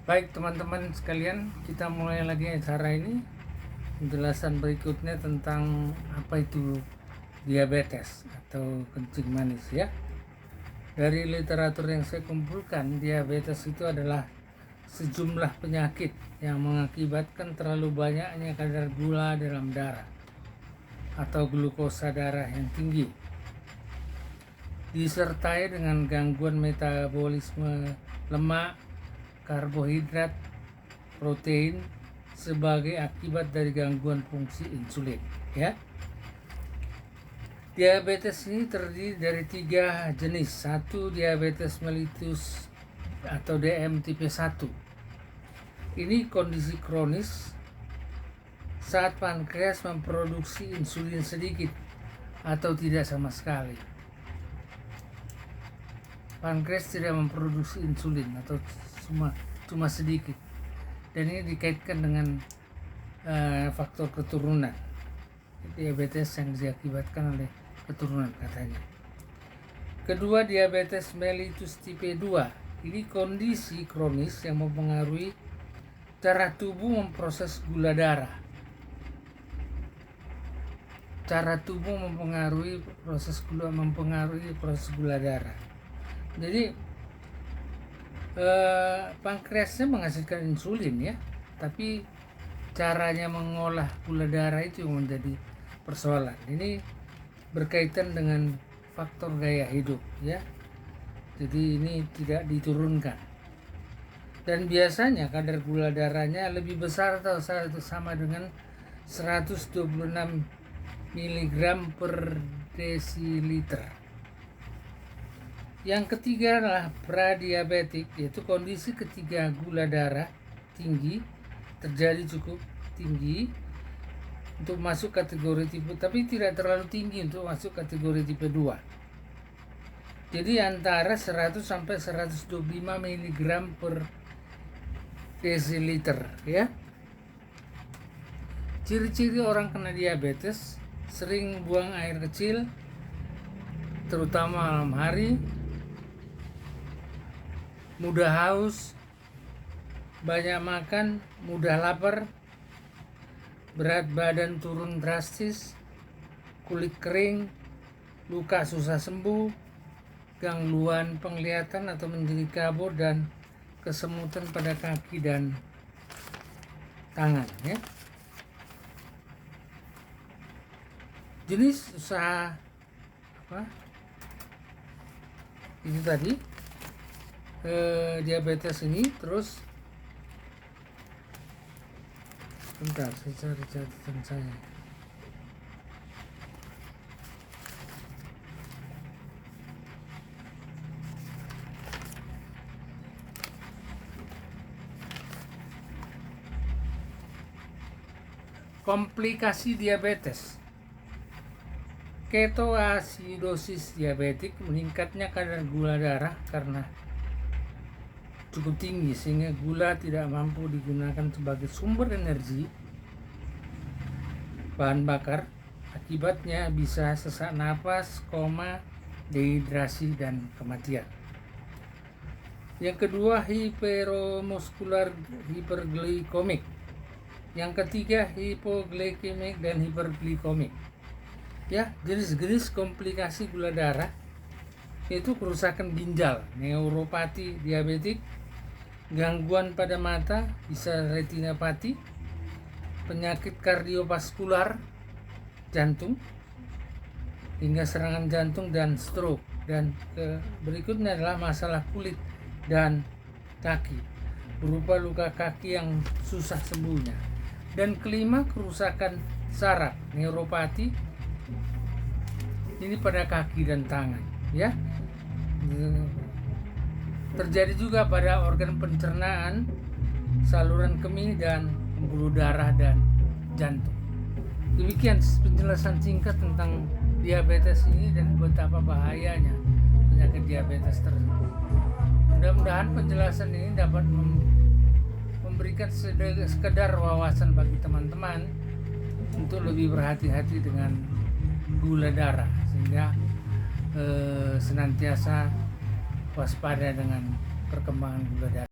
Baik teman-teman sekalian, kita mulai lagi acara ini. Penjelasan berikutnya tentang apa itu diabetes atau kencing manis ya. Dari literatur yang saya kumpulkan, diabetes itu adalah sejumlah penyakit yang mengakibatkan terlalu banyaknya kadar gula dalam darah atau glukosa darah yang tinggi, disertai dengan gangguan metabolisme lemak, karbohidrat, protein sebagai akibat dari gangguan fungsi insulin ya. Diabetes ini terdiri dari 3 jenis. Satu, diabetes mellitus atau DM tipe 1. Ini kondisi kronis saat pankreas memproduksi insulin sedikit atau tidak sama sekali. Pankreas tidak memproduksi insulin atau cuma sedikit, dan ini dikaitkan dengan faktor keturunan. Diabetes yang diakibatkan oleh keturunan katanya. Kedua, diabetes mellitus tipe 2. Ini kondisi kronis yang mempengaruhi cara tubuh memproses gula darah. Cara tubuh mempengaruhi proses gula darah. Jadi pankreasnya menghasilkan insulin ya, tapi caranya mengolah gula darah itu yang menjadi persoalan. Ini berkaitan dengan faktor gaya hidup ya. Jadi ini tidak diturunkan. Dan biasanya kadar gula darahnya lebih besar atau sama dengan 126 mg per desiliter. Yang ketiga adalah pradiabetik, yaitu kondisi ketika gula darah tinggi terjadi cukup tinggi untuk masuk kategori tipe, tapi tidak terlalu tinggi untuk masuk kategori tipe 2. Jadi antara 100 sampai 125 mg per desiliter ya. Ciri-ciri orang kena diabetes: sering buang air kecil terutama malam hari, mudah haus, banyak makan, mudah lapar, berat badan turun drastis, kulit kering, luka susah sembuh, gangguan penglihatan atau menjadi kabur, dan kesemutan pada kaki dan tangan ya. Jenis usaha apa? Itu tadi diabetes ini. Terus bentar, saya cari catatan saya. Komplikasi diabetes: ketoasidosis diabetik, meningkatnya kadar gula darah karena cukup tinggi sehingga gula tidak mampu digunakan sebagai sumber energi bahan bakar. Akibatnya bisa sesak napas, koma, dehidrasi, dan kematian. Yang kedua, hiperomuskular hiperglikomik. Yang ketiga, hipoglikemik dan hiperglikomik ya. Jenis-jenis komplikasi gula darah yaitu kerusakan ginjal, neuropati diabetik, gangguan pada mata, bisa retinopati, penyakit kardiovaskular, jantung, hingga serangan jantung dan stroke. Dan berikutnya adalah masalah kulit dan kaki, berupa luka kaki yang susah sembuhnya. Dan kelima, kerusakan saraf, neuropati, ini pada kaki dan tangan ya. Terjadi juga pada organ pencernaan, saluran kemih, dan pembuluh darah dan jantung. Demikian penjelasan singkat tentang diabetes ini dan betapa bahayanya penyakit diabetes tersebut. Mudah-mudahan penjelasan ini dapat memberikan sekedar wawasan bagi teman-teman untuk lebih berhati-hati dengan gula darah, sehingga senantiasa waspada dengan perkembangan gula darah.